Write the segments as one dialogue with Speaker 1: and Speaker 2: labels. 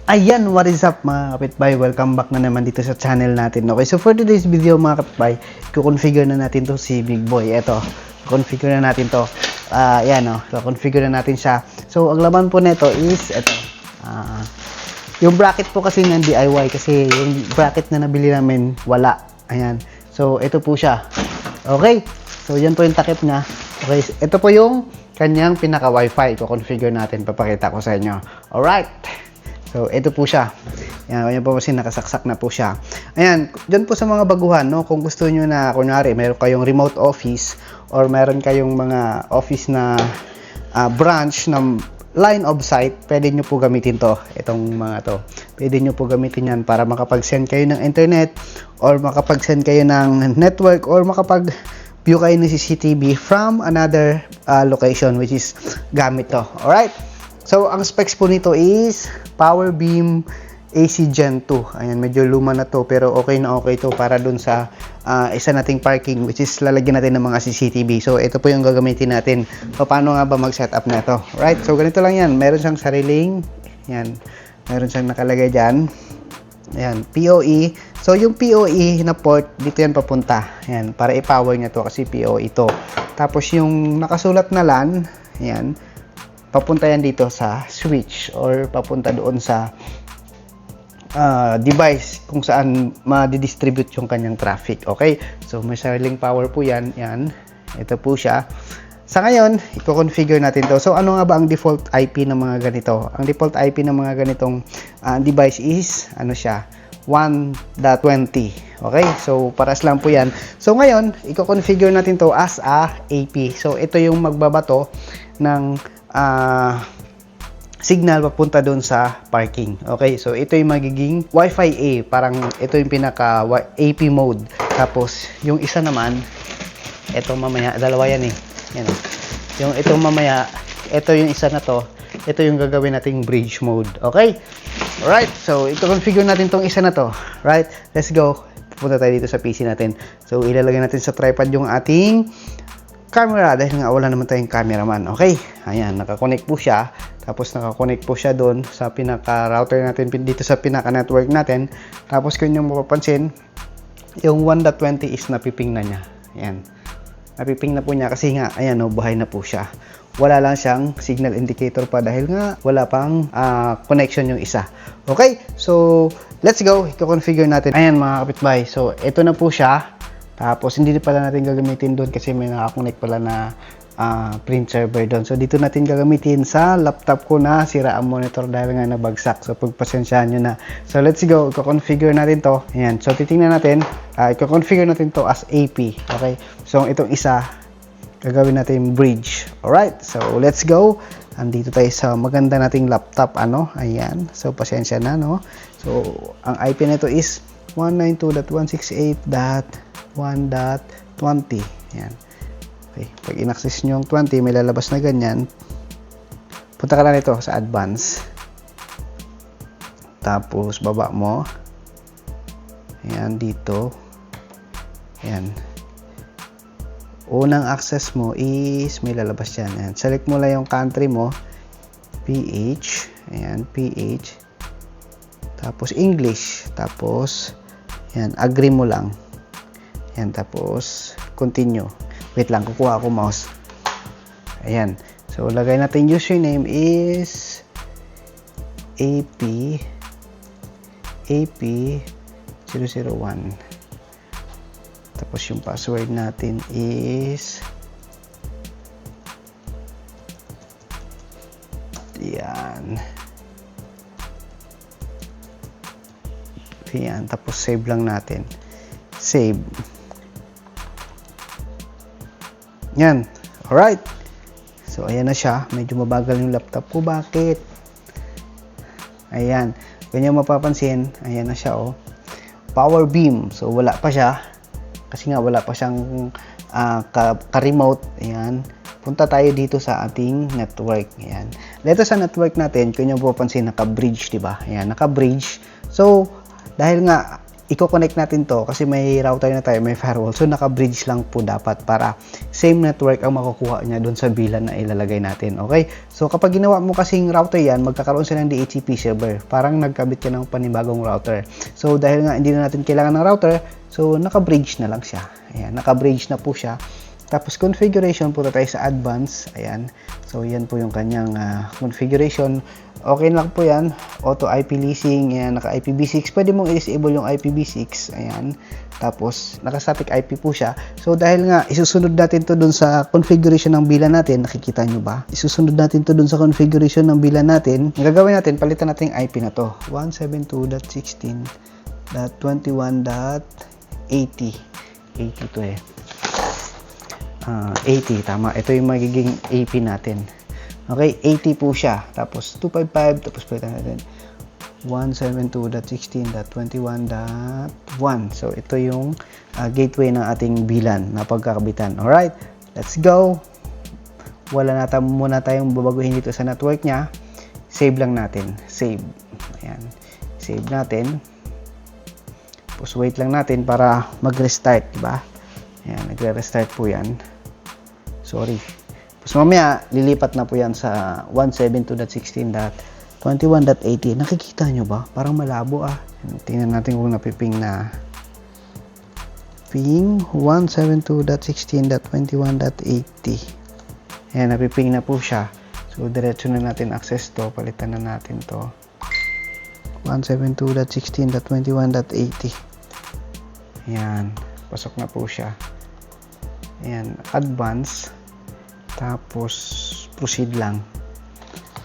Speaker 1: Ayan, what is up mga kapitbahay? Welcome back na naman dito sa channel natin. Okay, so for today's video mga kapitbahay, i-configure na natin to si Big Boy. Ito, configure na natin to. Ayan o, configure na natin siya. So, ang laman po nito is, ito. Yung bracket po kasi ng DIY, kasi yung bracket na nabili namin, wala. Ayan. So, ito po siya. Okay, so yan po yung takip niya. Okay, ito po yung kanyang pinaka-wifi. I-configure natin, papakita ko sa inyo. Alright. So, ito po siya. Ayan po kasi nakasaksak na po siya. Ayan, dyan po sa mga baguhan, no, kung gusto nyo na, kunwari, meron kayong remote office or meron kayong mga office na branch ng line of sight, pwede nyo po gamitin to. Itong mga to. Pwede nyo po gamitin yan para makapag-send kayo ng internet or makapag-send kayo ng network or makapag-view kayo ng CCTV from another location, which is gamit to. Alright? So, ang specs po nito is PowerBeam AC Gen 2. Ayan, medyo luma na to pero okay na okay to para dun sa isa nating parking, which is lalagyan natin ng mga CCTV. So, ito po yung gagamitin natin. So, paano nga ba mag-setup na ito? Right? So, ganito lang yan. Meron siyang sariling, yan. Meron siyang nakalagay dyan. Ayan, PoE. So, yung PoE na port, dito yan papunta. Ayan, para i-power niya to kasi PoE ito. Tapos, yung nakasulat na LAN, ayan, papunta yan dito sa switch or papunta doon sa device kung saan ma-distribute yung kanyang traffic. Okay? So, may sariling power po yan. Yan. Ito po siya. Sa ngayon, i-configure natin to. So, ano nga ba ang default IP ng mga ganito? Ang default IP ng mga ganitong device is, ano siya? 1.20. Okay? So, paras lang po yan. So, ngayon, i-configure natin to as a AP. So, ito yung magbabato ng signal papunta doon sa parking. Okay, so ito yung magiging Wi-Fi A. Parang ito yung pinaka AP mode. Tapos, yung isa naman, ito mamaya, dalawa yan eh. Yan. Yung ito mamaya, ito yung isa na to, ito yung gagawin nating bridge mode. Okay? Alright, so ito configure natin tong isa na to. Right? Let's go. Pupunta tayo dito sa PC natin. So, ilalagay natin sa tripod yung ating camera dahil nga wala naman tayong cameraman. Okay? Ayan, nakakonect po siya. Tapos nakakonect po siya doon sa pinaka-router natin dito sa pinaka-network natin. Tapos kung nyo mapapansin, yung 1.20 is napiping na niya. Ayan. Napiping na po niya kasi nga, ayan o, buhay na po siya. Wala lang siyang signal indicator pa dahil nga wala pang connection yung isa. Okay? So, let's go. I-configure natin. Ayan mga kapitbahay. So, ito na po siya. Tapos, hindi pala natin gagamitin doon kasi may nakakonect pala na print server doon. So, dito natin gagamitin sa laptop ko na sira ang monitor dahil nga nabagsak. So, pagpasensyahan nyo na. So, let's go. I-configure natin to. Ayan. So, titingnan natin. I-configure natin to as AP. Okay? So, itong isa, gagawin natin bridge. Alright? So, let's go. Andito tayo sa maganda nating laptop. Ayan. So, pasensya na, no? So, ang IP nito is 192.168.1.20. Ayan. Okay. Pag in-access nyo yung 20, may lalabas na ganyan. Punta ka na nito sa advanced. Tapos, baba mo. Ayan, dito. Ayan. Unang access mo is, may lalabas yan. Ayan. Select mo lang yung country mo. PH. Ayan, PH. Tapos, English. Tapos, ayan, agree mo lang. Ayan, tapos, continue. Wait lang, kukuha ako mouse. Ayan. So, lagay natin username is AP001. Tapos, yung password natin is yan. Ayan. Tapos, save lang natin. Save. Yan. Alright. So, ayan na siya. Medyo mabagal yung laptop ko. Bakit? Ayan. Ganyan mapapansin. Ayan na siya, oh. PowerBeam. So, wala pa siya. Kasi nga, wala pa siyang ka-remote. Ayan. Punta tayo dito sa ating network. Ayan. Dito sa network natin, kung nyo mapapansin, naka-bridge, diba? Ayan, naka-bridge. So, dahil nga, i-connect natin to kasi may router na tayo, may firewall. So, naka-bridge lang po dapat para same network ang makukuha niya doon sa VLAN na ilalagay natin. Okay? So, kapag ginawa mo kasing router yan, magkakaroon sila ng DHCP server. Parang nagkabit ka ng panibagong router. So, dahil nga hindi na natin kailangan ng router, so, naka-bridge na lang siya. Ayan, naka-bridge na po siya. Tapos, configuration, punta tayo sa advanced. Ayan. So, yan po yung kanyang configuration. Okay lang po yan. Auto IP leasing. Ayan, naka IPv6. Pwede mong i-disable yung IPv6. Ayan. Tapos, naka-static IP po siya. So, dahil nga, isusunod natin to dun sa configuration ng VLAN natin. Nakikita nyo ba? Isusunod natin to dun sa configuration ng VLAN natin. Ang gagawin natin, palitan natin yung IP na to. 172.16.21.80. 80 to eh. 80, tama. Ito yung magiging AP natin. Okay, 80 po siya. Tapos 255, tapos palitan natin 172.16.21.1. So, ito yung gateway ng ating VLAN na pagkakabitan. Alright, let's go. Wala na muna tayong babaguhin dito sa network niya. Save lang natin. Save. Ayan. Save natin. Tapos wait lang natin para mag-restart, diba? Ayan, nagre-restart po yan. Sorry. Tapos mamaya, lilipat na po yan sa 172.16.21.80. Nakikita nyo ba? Parang malabo ah. Tingnan natin kung napiping na. Ping 172.16.21.80. Ayan, napiping na po siya. So, diretso na natin access to. Palitan na natin to. 172.16.21.80. Ayan. Pasok na po siya. Ayan. Advance. Tapos, proceed lang.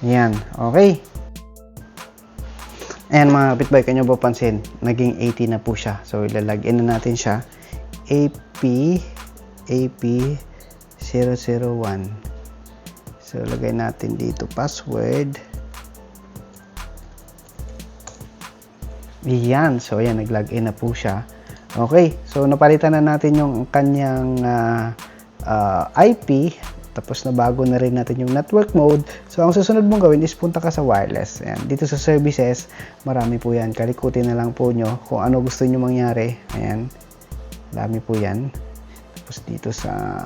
Speaker 1: Ayan. Okay. Ayan mga kapitbahay, kanyo ba pansin? Naging 80 na po siya. So, ilalagin na natin siya. AP001. So, lagay natin dito password. Ayan. So, ayan. Nag-login na po siya. Okay. So, napalitan na natin yung kanyang IP. Tapos nabago na rin natin yung network mode. So, ang susunod mong gawin is punta ka sa wireless. Ayan. Dito sa services, marami po yan. Kalikutin na lang po nyo kung ano gusto nyo mangyari. Ayan. Dami po yan. Tapos dito sa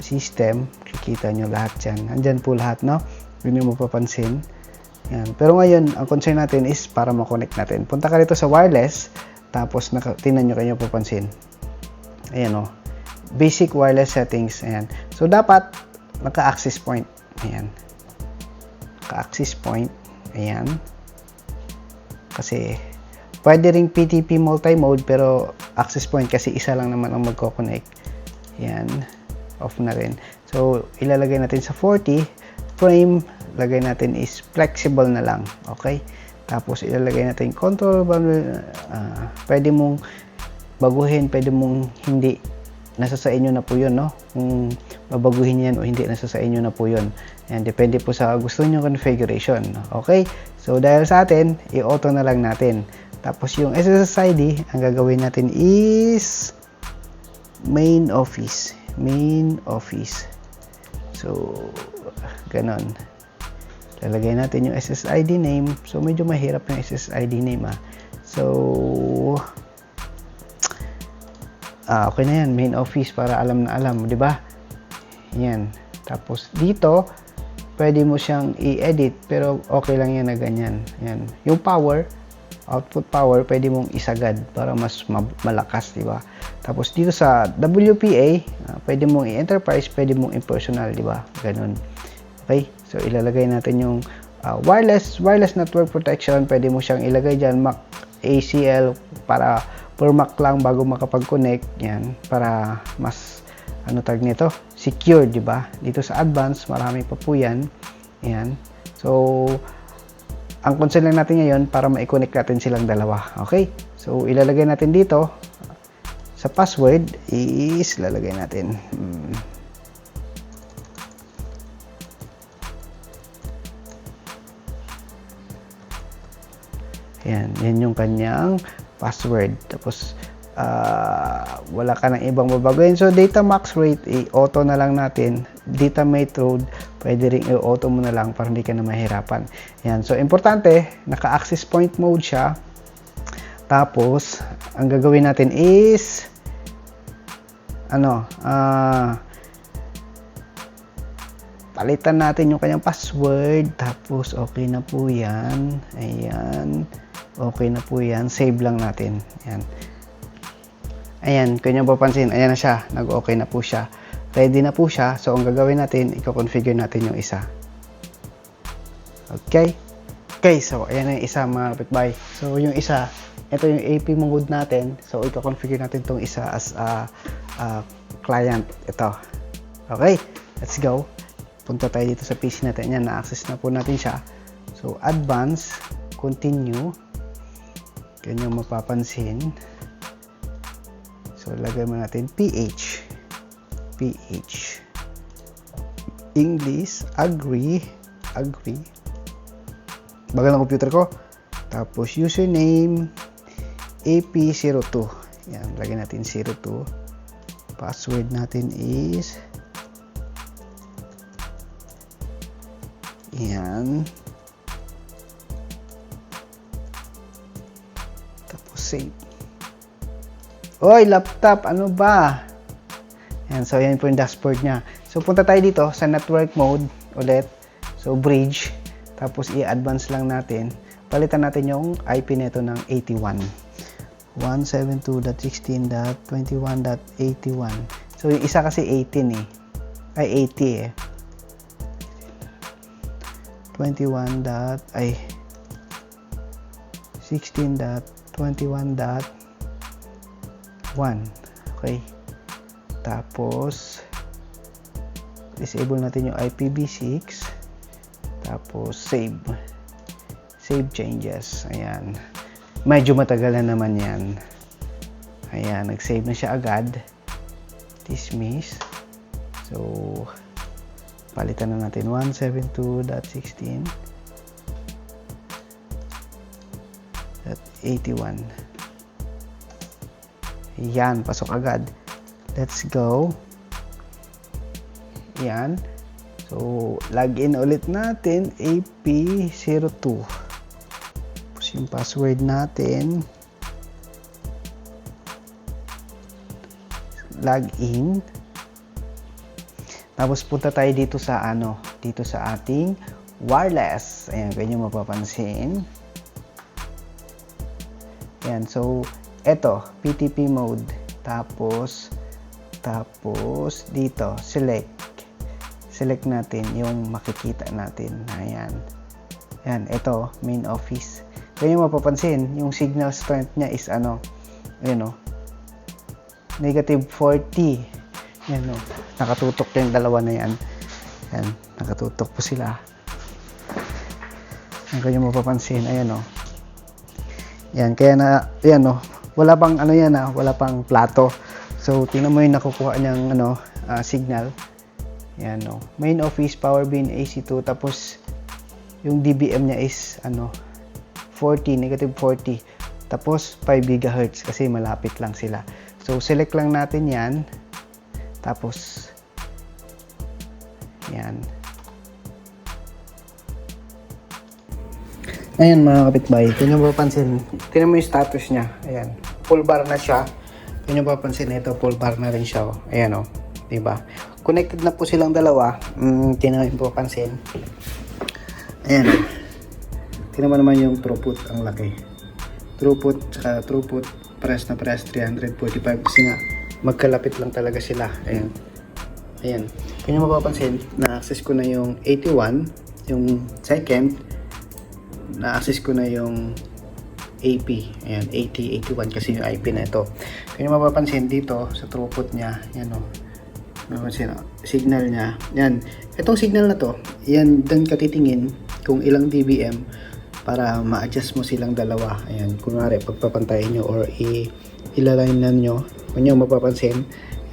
Speaker 1: system, kikita nyo lahat yan. Andyan po lahat, no? Hindi mo mapapansin. Ayan. Pero ngayon, ang concern natin is para makonect natin. Punta ka rito sa wireless. Tapos, tingnan nyo kayo papansin. Ayan, o. Basic wireless settings. Ayan. So, dapat naka-access point. Ayan. Naka-access point. Ayan. Kasi, pwede ring PTP multi-mode, pero access point kasi isa lang naman ang magko-connect. Ayan. Off na rin. So, ilalagay natin sa 40. Frame, lagay natin is flexible na lang. Okay? Tapos, ilalagay natin control. Pwede mong baguhin, pwede mong hindi. Nasa sa inyo na po yun, no? Kung babaguhin yan o hindi, nasa sa inyo na po yun. Ayan, depende po sa gusto nyo configuration. Okay? So, dahil sa atin, i-auto na lang natin. Tapos, yung SSID, ang gagawin natin is main office. Main office. So, ganon. Lalagay natin yung SSID name. So, medyo mahirap yung SSID name, ah. So, okay na yan, main office para alam na alam, di ba? Yan. Tapos dito, pwede mo siyang i-edit pero okay lang yan na ganyan. Yan. Yung power, output power, pwede mong isagad para mas malakas, di ba? Tapos dito sa WPA, pwede mong i-enterprise, pwede mong i-personal, di ba? Ganun. Okay? So ilalagay natin yung wireless network protection, pwede mo siyang ilagay diyan Mac ACL para per Mac lang bago makapag-connect. Yan, para mas ano tag nito, secure, di ba? Dito sa advanced, marami pa po yan. Yan. So, ang concern lang natin ngayon para ma-connect natin silang dalawa. Okay? So, ilalagay natin dito sa password is lalagay natin. Yan yung kanyang password. Tapos, wala ka ng ibang babaguhin. So, data max rate, i-auto na lang natin. Data method, pwede rin i-auto mo na lang para hindi ka na mahirapan. Yan. So, importante, naka-access point mode siya. Tapos, ang gagawin natin is palitan natin yung kanyang password. Tapos, okay na po yan. Ayan. Okay na po yan. Save lang natin. Ayan. Ayan, kung nyo papansin, ayan na siya. Nag-okay na po siya. Ready na po siya. So, ang gagawin natin, i-configure natin yung isa. Okay? Okay, so, ayan na yung isa mga kapitbahay. So, yung isa, ito yung AP mode natin. So, i-configure natin itong isa as a client. Ito. Okay, let's go. Punta tayo dito sa PC natin. Ayan, na-access na po natin siya. So, advance, continue. Ganyan mapapansin. So, lagay mo natin PH. English, agree. Bagal ng computer ko. Tapos, username, AP02. Yan, lagay natin 02. Password natin is yan. Tapos, save. Oy, laptop, ano ba? Yan, so yan po yung dashboard niya. So punta tayo dito sa network mode ulit. So bridge. Tapos i-advance lang natin. Palitan natin yung IP nito ng 81. 172.16.21.81. So yung isa kasi 18 eh. Ay 80 eh. 16.21.1. Okay. Tapos disable natin yung IPv6. Tapos save changes. Ayan, medyo matagal na naman yan. Ayan, nag-save na siya agad. Dismiss. So palitan na natin 172.16.81. Ayan, pasok agad. Let's go. Yan. So, login ulit natin. AP02. Tapos yung password natin. Login. Tapos punta tayo dito sa dito sa ating wireless. Ayan, ganyan mapapansin. Ayan, so, eto, PTP mode. Tapos dito, select natin yung makikita natin. Ayan. Ayan, ito, main office. Kaya yung mapapansin, yung signal strength niya is negative 40. Ayan, nakatutok yung dalawa na yan. Ayan, nakatutok po sila. Ayan, kaya yung mapapansin, ayan Ayan, kaya wala pang wala pang plato. So, tingnan mo yung nakukuha niyang signal. Ayan, main office, power bin, AC2. Tapos, yung DBM niya is, 40, negative 40. Tapos, 5 GHz kasi malapit lang sila. So, select lang natin yan. Tapos, yan. Ayan mga kapitbahay, kung nyo mapapansin, tingnan mo yung status niya. Ayan, full bar na siya. Kung nyo mapapansin, ito full bar na rin siya. Ayan diba? Connected na po silang dalawa. Tingnan mo mapapansin. Ayan tingnan mo naman yung throughput, ang laki. Throughput, tsaka throughput, press 345 kasi nga, magkalapit lang talaga sila. Ayan. Kung nyo mapapansin, na-access ko na yung 81, yung second, na-access ko na yung AP. Ayan, 80, 81 kasi yung IP na ito. Kung nyo mapapansin dito sa throughput niya, yan mapapansin, signal niya. Yan, itong signal na to, yan, doon ka titingin kung ilang dBm para ma-adjust mo silang dalawa. Ayan, kunwari, pagpapantayin nyo or ilaline na nyo, kung nyo mapapansin,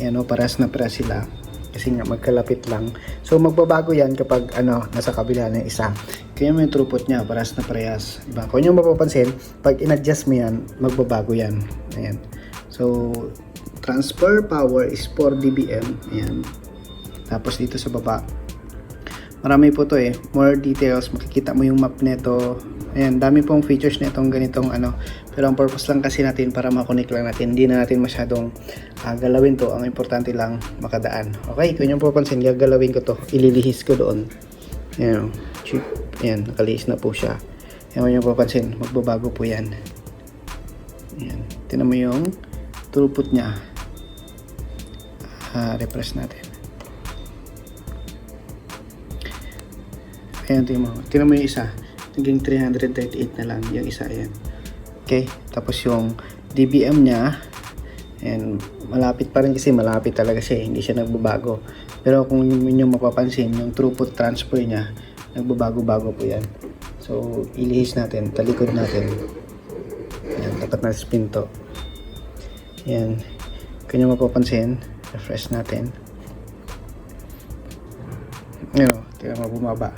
Speaker 1: ayan paras na paras sila. Kasi nga magkalapit lang. So magbabago yan kapag nasa kabila ng isa. Kaya mo yung throughput niya, parehas na parehas. Diba? Kung nyo mapapansin, pag in-adjust mo yan, magbabago yan. Ayan. So transfer power is 4 dBm. Ayan. Tapos dito sa baba, marami po to more details. Makikita mo yung map neto. Ayan, dami pong features na itong ganitong ano. Pero ang purpose lang kasi natin para makonect lang natin. Hindi na natin masyadong galawin to. Ang importante lang makadaan. Okay, kung nyo papansin, gagalawin ko to. Ililihis ko doon. Ayan, chip. Ayan, nakalihis na po siya. Ayan, kung nyo papansin, magbabago po yan. Ayan, tinan mo yung throughput niya. Refresh natin. Ayan, tinan mo yung isa. Naging 338 na lang yung isa. Ayan. Okay, tapos yung DBM niya, and malapit pa rin kasi malapit talaga siya, hindi siya nagbabago. Pero kung inyo mapapansin, yung throughput transfer niya, nagbabago-bago po yan. So, ilihis natin, talikod natin. Ayan, dapat na spin to. Ayan, kung inyo mapapansin, refresh natin. Ayan, tingnan mo bumaba.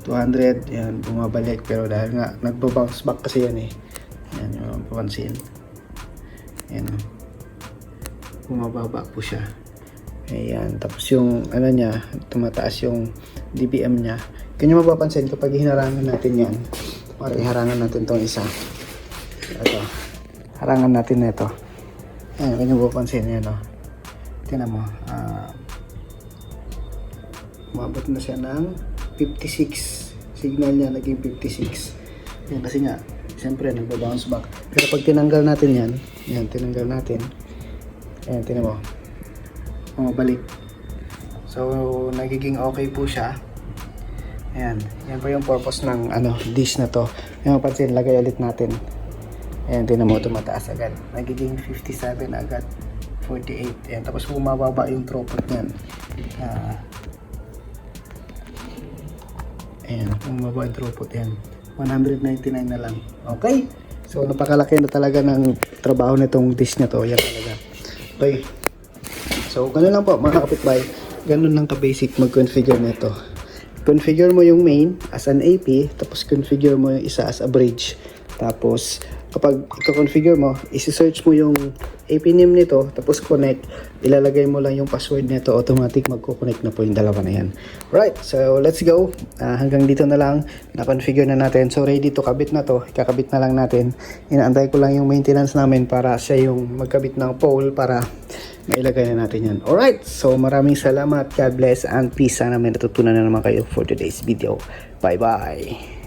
Speaker 1: 200, yan, bumabalik. Pero dahil nga, nagbo-bounce back kasi yan eh. Yan, yung mapapansin. Yan, bumababa po siya. Ayan, tapos yung, ano niya, tumataas yung DBM niya. Kanya mapapansin, kapag hinarangan natin yan, or iharangan natin tong isa. Ito, harangan natin na ito. Ayan, kanya mapapansin, yan o. Tingnan mo, umabot na siya ng 56. Signal niya naging 56. Yan, kasi nga siyempre nagba-bounce back. Pero pag tinanggal natin yan, yan, tinanggal natin. Ayan, tinan mo. Bumabalik. So, nagiging okay po siya. Ayan, yan po yung purpose ng dish na to. Ayan, mapansin, lagay ulit natin. Ayan, tinan mo, tumataas agad. Nagiging 57 agad. 48. Ayan, tapos bumababa yung throughput niyan. Ayan, bumaba yung throughput yan. 199 na lang. Okay? So, napakalaki na talaga ng trabaho nitong dish na to. Yan talaga. Okay. So, ganun lang po mga kapitbahay. Ganun lang ka-basic mag-configure nito. Configure mo yung main as an AP, tapos configure mo yung isa as a bridge. Tapos, kapag i-configure mo, isi-search mo yung AP name nito, tapos connect, ilalagay mo lang yung password nito, automatic magko-connect na po yung dalawa na yan. Right, so let's go. Hanggang dito na lang, na-configure na natin. So ready to kabit na to, ikakabit na lang natin. Inaantay ko lang yung maintenance namin para siya yung magkabit ng pole para mailagay na natin yan. Alright, so maraming salamat, God bless and peace. Sana may natutunan na naman kayo for today's video. Bye bye.